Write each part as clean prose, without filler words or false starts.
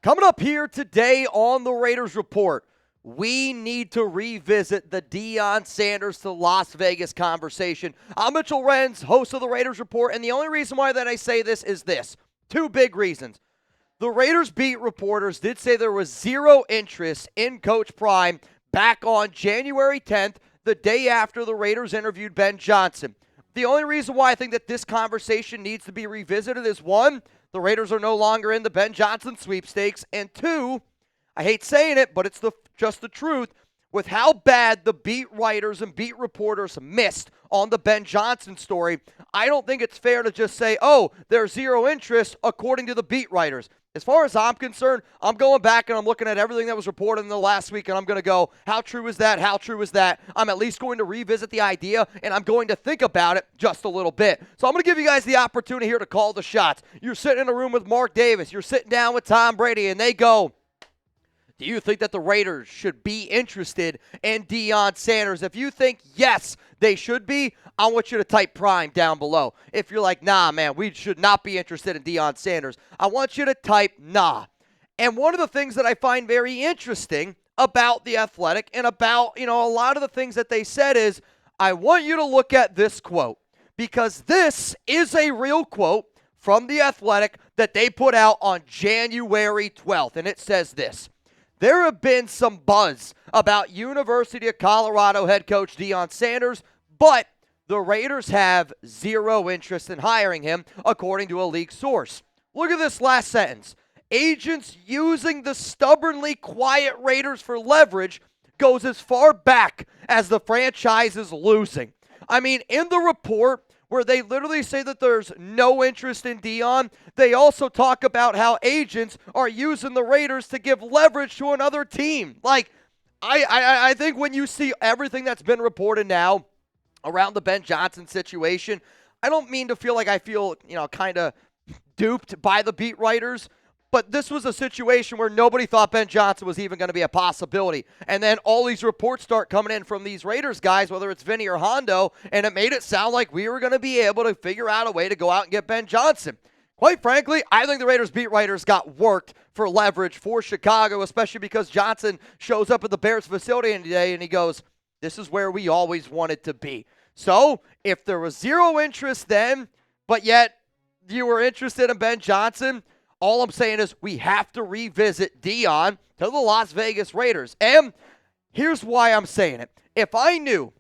Coming up here today on the Raiders Report, we need to revisit the Deion Sanders to Las Vegas conversation. I'm Mitchell Renz, host of the Raiders Report, and the only reason why that I say this is this. Two big reasons. The Raiders beat reporters did say there was zero interest in Coach Prime back on January 10th, the day after the Raiders interviewed Ben Johnson. The only reason why I think that this conversation needs to be revisited is, one, the Raiders are no longer in the Ben Johnson sweepstakes, and two, I hate saying it, but it's just the truth, with how bad the beat writers and beat reporters missed on the Ben Johnson story, I don't think it's fair to just say, oh, there's zero interest according to the beat writers. As far as I'm concerned, I'm going back and I'm looking at everything that was reported in the last week, and I'm going to go, how true is that? How true is that? I'm at least going to revisit the idea, and I'm going to think about it just a little bit. So I'm going to give you guys the opportunity here to call the shots. You're sitting in a room with Mark Davis. You're sitting down with Tom Brady, and they go, do you think that the Raiders should be interested in Deion Sanders? If you think yes, they should be, I want you to type Prime down below. If you're like, nah, man, we should not be interested in Deion Sanders, I want you to type nah. And one of the things that I find very interesting about The Athletic and about, a lot of the things that they said is, I want you to look at this quote, because this is a real quote from The Athletic that they put out on January 12th, and it says this. There have been some buzz about University of Colorado head coach Deion Sanders, but the Raiders have zero interest in hiring him, according to a league source. Look at this last sentence. Agents using the stubbornly quiet Raiders for leverage goes as far back as the franchise is losing. I mean, in the report, where they literally say that there's no interest in Deion, they also talk about how agents are using the Raiders to give leverage to another team. Like, I think when you see everything that's been reported now around the Ben Johnson situation, I don't mean to feel like I feel, kind of duped by the beat writers, but this was a situation where nobody thought Ben Johnson was even going to be a possibility. And then all these reports start coming in from these Raiders guys, whether it's Vinny or Hondo, and it made it sound like we were going to be able to figure out a way to go out and get Ben Johnson. Quite frankly, I think the Raiders beat writers got worked for leverage for Chicago, especially because Johnson shows up at the Bears facility today and he goes, this is where we always wanted to be. So if there was zero interest then, but yet you were interested in Ben Johnson, all I'm saying is we have to revisit Deion to the Las Vegas Raiders. And here's why I'm saying it. If I knew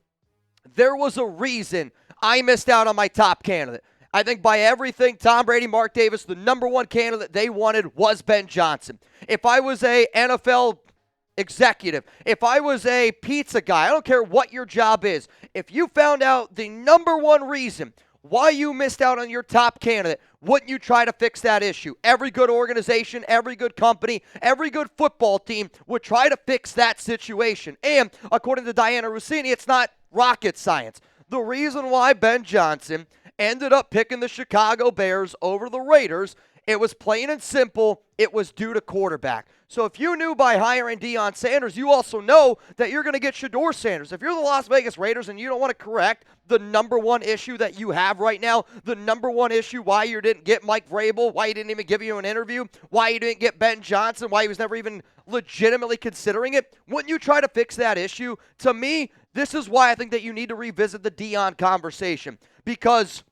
there was a reason I missed out on my top candidate, I think by everything, Tom Brady, Mark Davis, the number one candidate they wanted was Ben Johnson. If I was a NFL executive, if I was a pizza guy, I don't care what your job is, if you found out the number one reason why you missed out on your top candidate, wouldn't you try to fix that issue? Every good organization, every good company, every good football team would try to fix that situation. And according to Diana Rossini, it's not rocket science. The reason why Ben Johnson ended up picking the Chicago Bears over the Raiders, it was plain and simple, it was due to quarterback. So if you knew by hiring Deion Sanders, you also know that you're going to get Shedeur Sanders. If you're the Las Vegas Raiders and you don't want to correct the number one issue that you have right now, the number one issue why you didn't get Mike Vrabel, why he didn't even give you an interview, why you didn't get Ben Johnson, why he was never even legitimately considering it, wouldn't you try to fix that issue? To me, this is why I think that you need to revisit the Deion conversation, because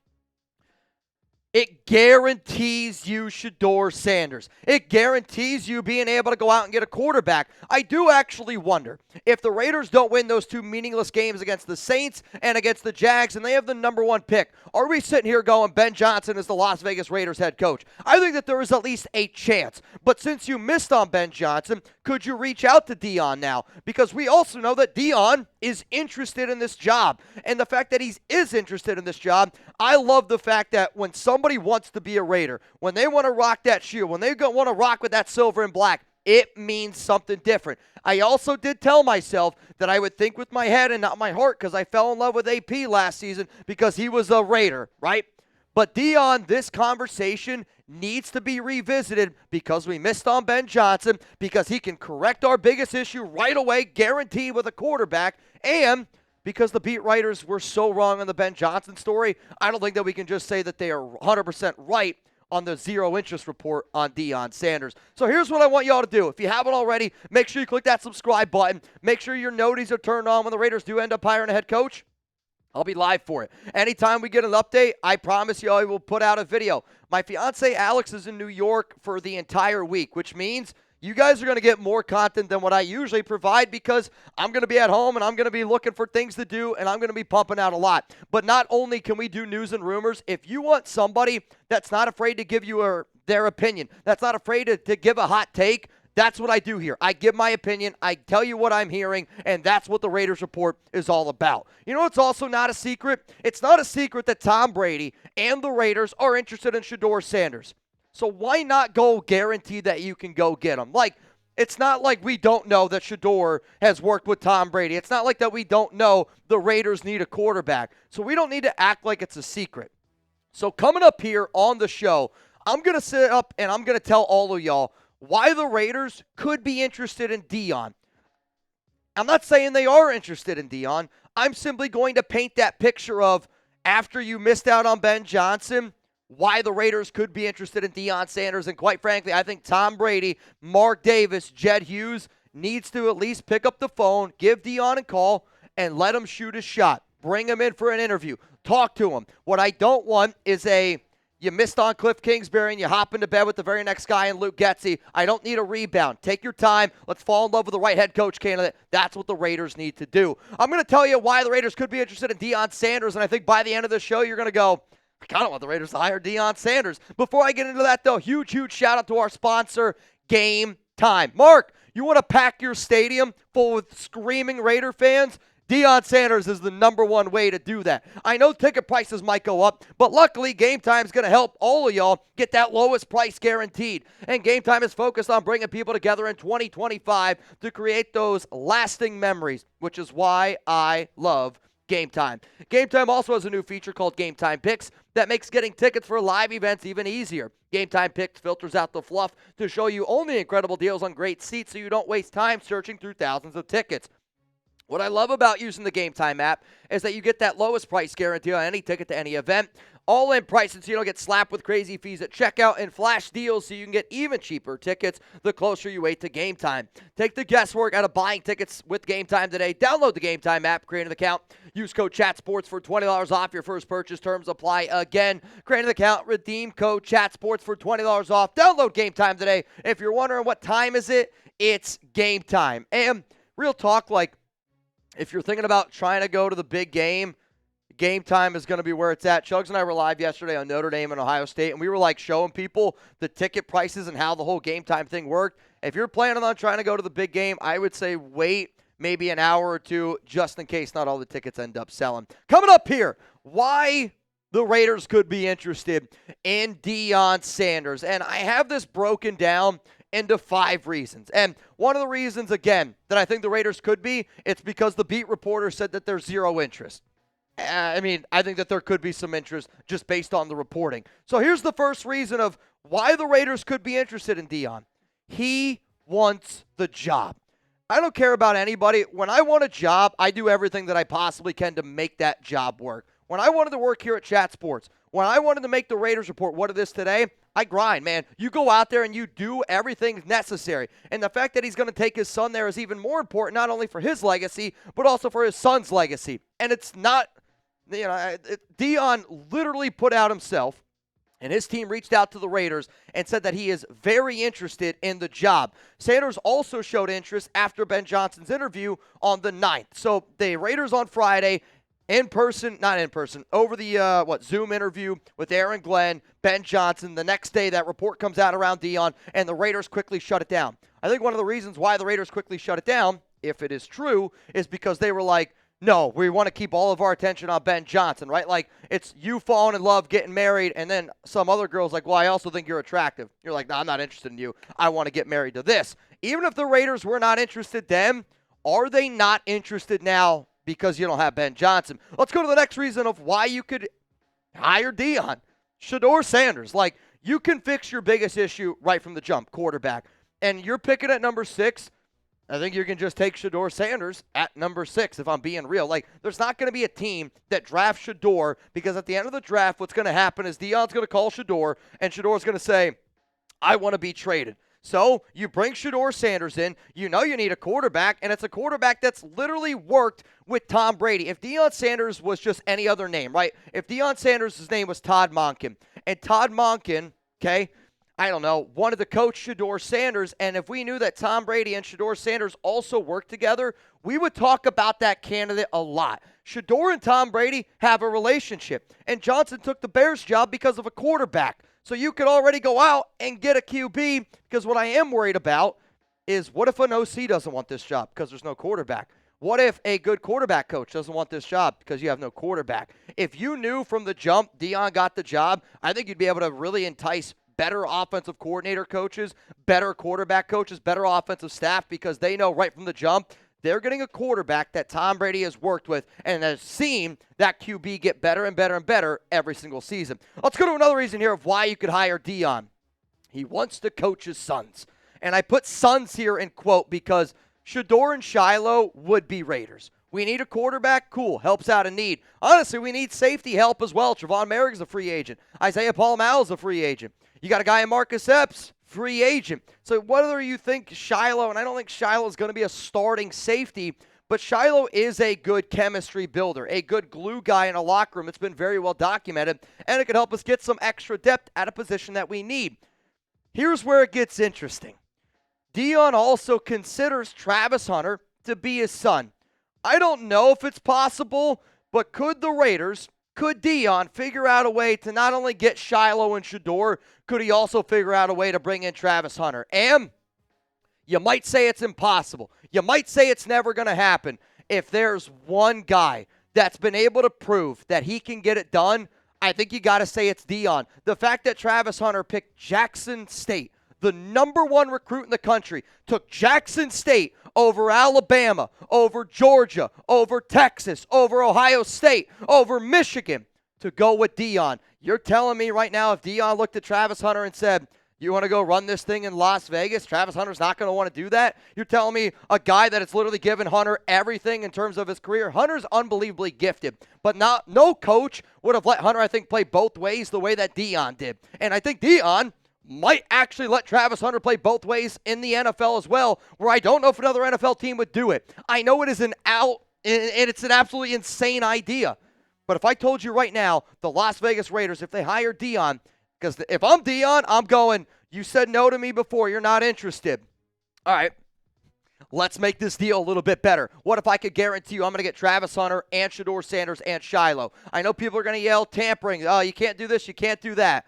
it guarantees you Shedeur Sanders. It guarantees you being able to go out and get a quarterback. I do actually wonder if the Raiders don't win those two meaningless games against the Saints and against the Jags and they have the number one pick, are we sitting here going Ben Johnson is the Las Vegas Raiders head coach? I think that there is at least a chance. But since you missed on Ben Johnson, could you reach out to Deion now? Because we also know that Deion is interested in this job. And the fact that he is interested in this job, I love the fact that when somebody wants to be a Raider, when they want to rock that shield, when they want to rock with that silver and black, it means something different. I also did tell myself that I would think with my head and not my heart because I fell in love with AP last season because he was a Raider, right? But Deion, this conversation needs to be revisited because we missed on Ben Johnson, because he can correct our biggest issue right away, guaranteed with a quarterback, and because the beat writers were so wrong on the Ben Johnson story, I don't think that we can just say that they are 100% right on the zero interest report on Deion Sanders. So here's what I want y'all to do. If you haven't already, make sure you click that subscribe button. Make sure your noties are turned on when the Raiders do end up hiring a head coach. I'll be live for it. Anytime we get an update, I promise you I will put out a video. My fiance Alex is in New York for the entire week, which means you guys are going to get more content than what I usually provide because I'm going to be at home and I'm going to be looking for things to do and I'm going to be pumping out a lot. But not only can we do news and rumors, if you want somebody that's not afraid to give you their opinion, that's not afraid to give a hot take, that's what I do here. I give my opinion, I tell you what I'm hearing, and that's what the Raiders Report is all about. You know what's also not a secret? It's not a secret that Tom Brady and the Raiders are interested in Shedeur Sanders. So why not go guarantee that you can go get him? Like, it's not like we don't know that Shedeur has worked with Tom Brady. It's not like that we don't know the Raiders need a quarterback. So we don't need to act like it's a secret. So coming up here on the show, I'm going to sit up and I'm going to tell all of y'all why the Raiders could be interested in Deion. I'm not saying they are interested in Deion. I'm simply going to paint that picture of after you missed out on Ben Johnson, why the Raiders could be interested in Deion Sanders. And quite frankly, I think Tom Brady, Mark Davis, Jed Hughes needs to at least pick up the phone, give Deion a call, and let him shoot his shot. Bring him in for an interview. Talk to him. What I don't want is you missed on Cliff Kingsbury and you hop into bed with the very next guy in Luke Getsy. I don't need a rebound. Take your time. Let's fall in love with the right head coach candidate. That's what the Raiders need to do. I'm going to tell you why the Raiders could be interested in Deion Sanders, and I think by the end of the show, you're going to go, I kind of want the Raiders to hire Deion Sanders. Before I get into that, though, huge shout out to our sponsor, Game Time. Mark, you want to pack your stadium full of screaming Raider fans? Deion Sanders is the number one way to do that. I know ticket prices might go up, but luckily Game Time is going to help all of y'all get that lowest price guaranteed. And Game Time is focused on bringing people together in 2025 to create those lasting memories, which is why I love Game Time. Game Time also has a new feature called Game Time Picks that makes getting tickets for live events even easier. Game Time Picks filters out the fluff to show you only incredible deals on great seats so you don't waste time searching through thousands of tickets. What I love about using the Game Time app is that you get that lowest price guarantee on any ticket to any event. All-in prices so you don't get slapped with crazy fees at checkout, and flash deals so you can get even cheaper tickets the closer you wait to Game Time. Take the guesswork out of buying tickets with Game Time today. Download the Game Time app, create an account, use code CHATSPORTS for $20 off your first purchase. Terms apply again. Create an account, redeem code CHATSPORTS for $20 off. Download Game Time today. If you're wondering what time is it, it's Game Time. And real talk, like, if you're thinking about trying to go to the big game, Game Time is going to be where it's at. Chugs and I were live yesterday on Notre Dame and Ohio State, and we were like showing people the ticket prices and how the whole Game Time thing worked. If you're planning on trying to go to the big game, I would say wait maybe an hour or two just in case not all the tickets end up selling. Coming up here, why the Raiders could be interested in Deion Sanders. And I have this broken down into 5 reasons. And one of the reasons, again, that I think the Raiders could be, it's because the beat reporter said that there's zero interest. I think that there could be some interest just based on the reporting. So here's the first reason of why the Raiders could be interested in Deion. He wants the job. I don't care about anybody. When I want a job, I do everything that I possibly can to make that job work. When I wanted to work here at Chat Sports, when I wanted to make the Raiders Report what it is today, I grind, man. You go out there and you do everything necessary. And the fact that he's going to take his son there is even more important, not only for his legacy, but also for his son's legacy. And it's not, Deion literally put out himself, and his team reached out to the Raiders and said that he is very interested in the job. Sanders also showed interest after Ben Johnson's interview on the 9th. So the Raiders on Friday, over the Zoom interview with Aaron Glenn, Ben Johnson. The next day, that report comes out around Deion, and the Raiders quickly shut it down. I think one of the reasons why the Raiders quickly shut it down, if it is true, is because they were like, no, we want to keep all of our attention on Ben Johnson, right? Like, it's you falling in love, getting married, and then some other girl's like, well, I also think you're attractive. You're like, no, I'm not interested in you. I want to get married to this. Even if the Raiders were not interested then, are they not interested now because you don't have Ben Johnson? Let's go to the next reason of why you could hire Deion. Shedeur Sanders. Like, you can fix your biggest issue right from the jump, quarterback. And you're picking at number 6. I think you can just take Shedeur Sanders at number 6 if I'm being real. Like, there's not going to be a team that drafts Shedeur because at the end of the draft, what's going to happen is Deion's going to call Shedeur, and Shedeur's going to say, I want to be traded. So you bring Shedeur Sanders in. You know you need a quarterback, and it's a quarterback that's literally worked with Tom Brady. If Deion Sanders was just any other name, right? If Deion Sanders' name was Todd Monken, and Todd Monken, okay, I don't know, wanted to coach Shedeur Sanders, and if we knew that Tom Brady and Shedeur Sanders also worked together, we would talk about that candidate a lot. Shedeur and Tom Brady have a relationship, and Johnson took the Bears job because of a quarterback. So you could already go out and get a QB, because what I am worried about is what if an OC doesn't want this job because there's no quarterback? What if a good quarterback coach doesn't want this job because you have no quarterback? If you knew from the jump Deion got the job, I think you'd be able to really entice better offensive coordinator coaches, better quarterback coaches, better offensive staff, because they know right from the jump they're getting a quarterback that Tom Brady has worked with and has seen that QB get better and better and better every single season. Let's go to another reason here of why you could hire Deion. He wants to coach his sons. And I put sons here in quote because Shedeur and Shiloh would be Raiders. We need a quarterback? Cool. Helps out a need. Honestly, we need safety help as well. Trevon Merrick's a free agent. Isaiah Palomalo's a free agent. You got a guy in Marcus Epps, free agent. So whether you think Shiloh, and I don't think Shiloh is going to be a starting safety, but Shiloh is a good chemistry builder, a good glue guy in a locker room. It's been very well documented, and it could help us get some extra depth at a position that we need. Here's where it gets interesting. Deion also considers Travis Hunter to be his son. I don't know if it's possible, but could the Raiders, could Deion figure out a way to not only get Shiloh and Shedeur, could he also figure out a way to bring in Travis Hunter? And you might say it's impossible. You might say it's never going to happen. If there's one guy that's been able to prove that he can get it done, I think you got to say it's Deion. The fact that Travis Hunter picked Jackson State, the number 1 recruit in the country, took Jackson State over Alabama, over Georgia, over Texas, over Ohio State, over Michigan to go with Deion. You're telling me right now if Deion looked at Travis Hunter and said, you want to go run this thing in Las Vegas? Travis Hunter's not going to want to do that? You're telling me a guy that has literally given Hunter everything in terms of his career? Hunter's unbelievably gifted, but no coach would have let Hunter, I think, play both ways the way that Deion did. And I think Deion might actually let Travis Hunter play both ways in the NFL as well, where I don't know if another NFL team would do it. I know it is and it's an absolutely insane idea. But if I told you right now, the Las Vegas Raiders, if they hire Deion, because if I'm Deion, I'm going, you said no to me before, you're not interested. All right, let's make this deal a little bit better. What if I could guarantee you I'm going to get Travis Hunter and Shedeur Sanders and Shiloh? I know people are going to yell tampering. Oh, you can't do this, you can't do that.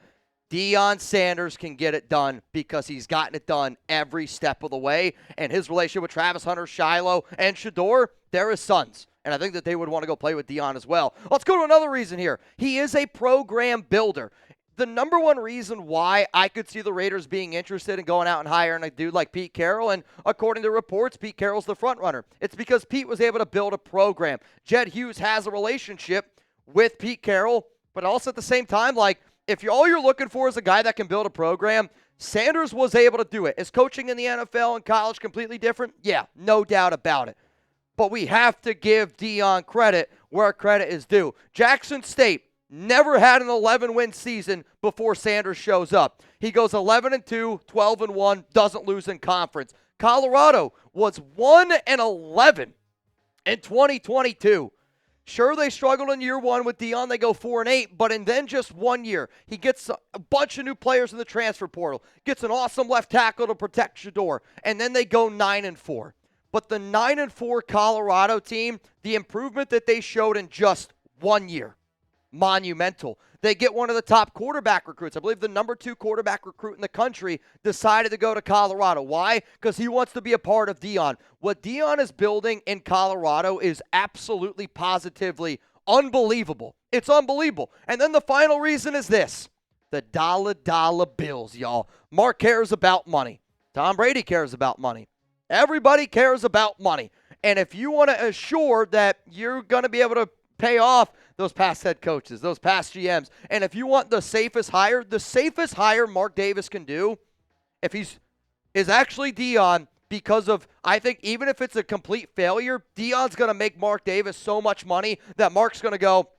Deion Sanders can get it done because he's gotten it done every step of the way. And his relationship with Travis Hunter, Shiloh, and Shedeur, they're his sons. And I think that they would want to go play with Deion as well. Let's go to another reason here. He is a program builder. The number 1 reason why I could see the Raiders being interested in going out and hiring a dude like Pete Carroll, and according to reports, Pete Carroll's the front runner. It's because Pete was able to build a program. Jed Hughes has a relationship with Pete Carroll, but also at the same time, like, if all you're looking for is a guy that can build a program, Sanders was able to do it. Is coaching in the NFL and college completely different? Yeah, no doubt about it. But we have to give Deion credit where credit is due. Jackson State never had an 11-win season before Sanders shows up. He goes 11-2, 12-1, doesn't lose in conference. Colorado was 1-11 in 2022. Sure, they struggled in year 1 with Deion. They go 4-8, but in then just 1 year, he gets a bunch of new players in the transfer portal, gets an awesome left tackle to protect Shedeur, and then they go 9-4. But the 9-4 Colorado team, the improvement that they showed in just 1 year, monumental. They get one of the top quarterback recruits. I believe the number 2 quarterback recruit in the country decided to go to Colorado. Why? Because he wants to be a part of Deion. What Deion is building in Colorado is absolutely positively unbelievable. It's unbelievable. And then the final reason is this. The dollar bills, y'all. Mark cares about money. Tom Brady cares about money. Everybody cares about money. And if you want to assure that you're going to be able to pay off those past head coaches, those past GMs. And if you want the safest hire Mark Davis can do, is actually Deion because of, I think even if it's a complete failure, Deion's going to make Mark Davis so much money that Mark's going to go,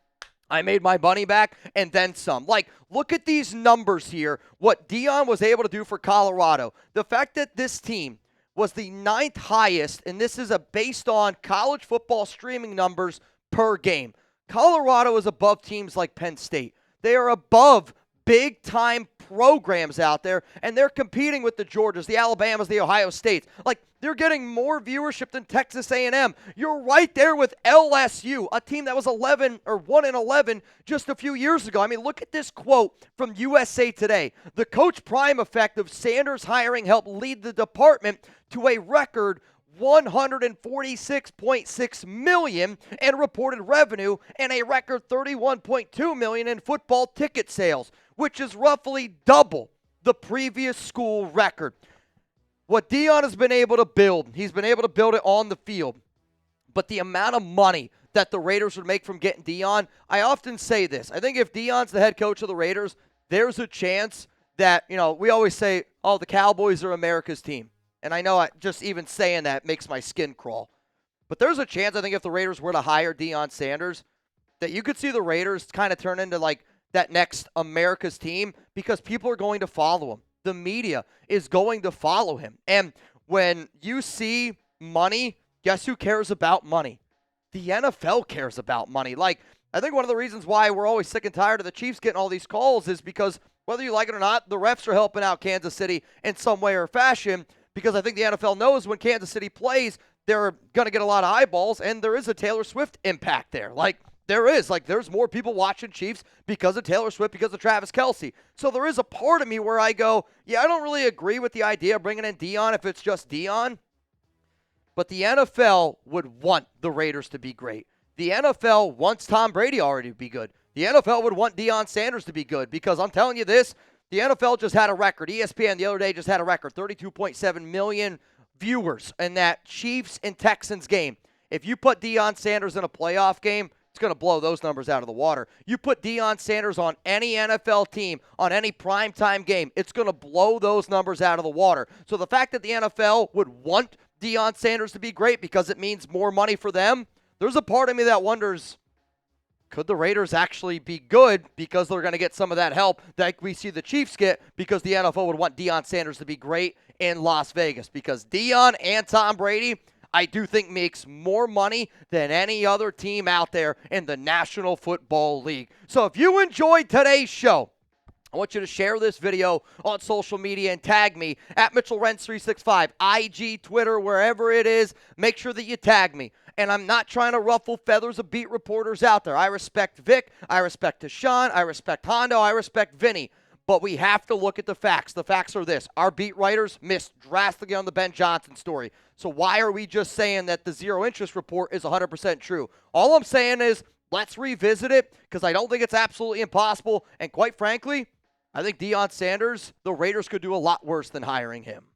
I made my money back and then some. Like, look at these numbers here, what Deion was able to do for Colorado. The fact that this team was the 9th highest, and this is based on college football streaming numbers per game. Colorado is above teams like Penn State. They are above big-time programs out there, and they're competing with the Georgias, the Alabamas, the Ohio States. Like, they're getting more viewership than Texas A&M. You're right there with LSU, a team that was 1-11 just a few years ago. I mean, look at this quote from USA Today. The Coach Prime effect of Sanders' hiring helped lead the department to a record $146.6 million in reported revenue and a record $31.2 million in football ticket sales, which is roughly double the previous school record. What Deion has been able to build, he's been able to build it on the field. But the amount of money that the Raiders would make from getting Deion, I often say this. I think if Deion's the head coach of the Raiders, there's a chance that, we always say, oh, the Cowboys are America's team. And I know just even saying that makes my skin crawl. But there's a chance, I think, if the Raiders were to hire Deion Sanders, that you could see the Raiders kind of turn into like that next America's team because people are going to follow him. The media is going to follow him. And when you see money, guess who cares about money? The NFL cares about money. Like, I think one of the reasons why we're always sick and tired of the Chiefs getting all these calls is because whether you like it or not, the refs are helping out Kansas City in some way or fashion. Because I think the NFL knows when Kansas City plays, they're going to get a lot of eyeballs, and there is a Taylor Swift impact there. Like, there is. Like, there's more people watching Chiefs because of Taylor Swift, because of Travis Kelce. So there is a part of me where I go, yeah, I don't really agree with the idea of bringing in Deion if it's just Deion. But the NFL would want the Raiders to be great. The NFL wants Tom Brady already to be good. The NFL would want Deion Sanders to be good because I'm telling you this, the NFL just had a record. ESPN the other day just had a record, 32.7 million viewers in that Chiefs and Texans game. If you put Deion Sanders in a playoff game, it's going to blow those numbers out of the water. You put Deion Sanders on any NFL team, on any primetime game, it's going to blow those numbers out of the water. So the fact that the NFL would want Deion Sanders to be great because it means more money for them, there's a part of me that wonders, could the Raiders actually be good because they're going to get some of that help that we see the Chiefs get because the NFL would want Deion Sanders to be great in Las Vegas? Because Deion and Tom Brady, I do think makes more money than any other team out there in the National Football League. So if you enjoyed today's show, I want you to share this video on social media and tag me at Mitchell Renz 365, IG, Twitter, wherever it is. Make sure that you tag me. And I'm not trying to ruffle feathers of beat reporters out there. I respect Vic. I respect Deshaun. I respect Hondo. I respect Vinny. But we have to look at the facts. The facts are this. Our beat writers missed drastically on the Ben Johnson story. So why are we just saying that the zero interest report is 100% true? All I'm saying is let's revisit it because I don't think it's absolutely impossible. And quite frankly, I think Deion Sanders, the Raiders could do a lot worse than hiring him.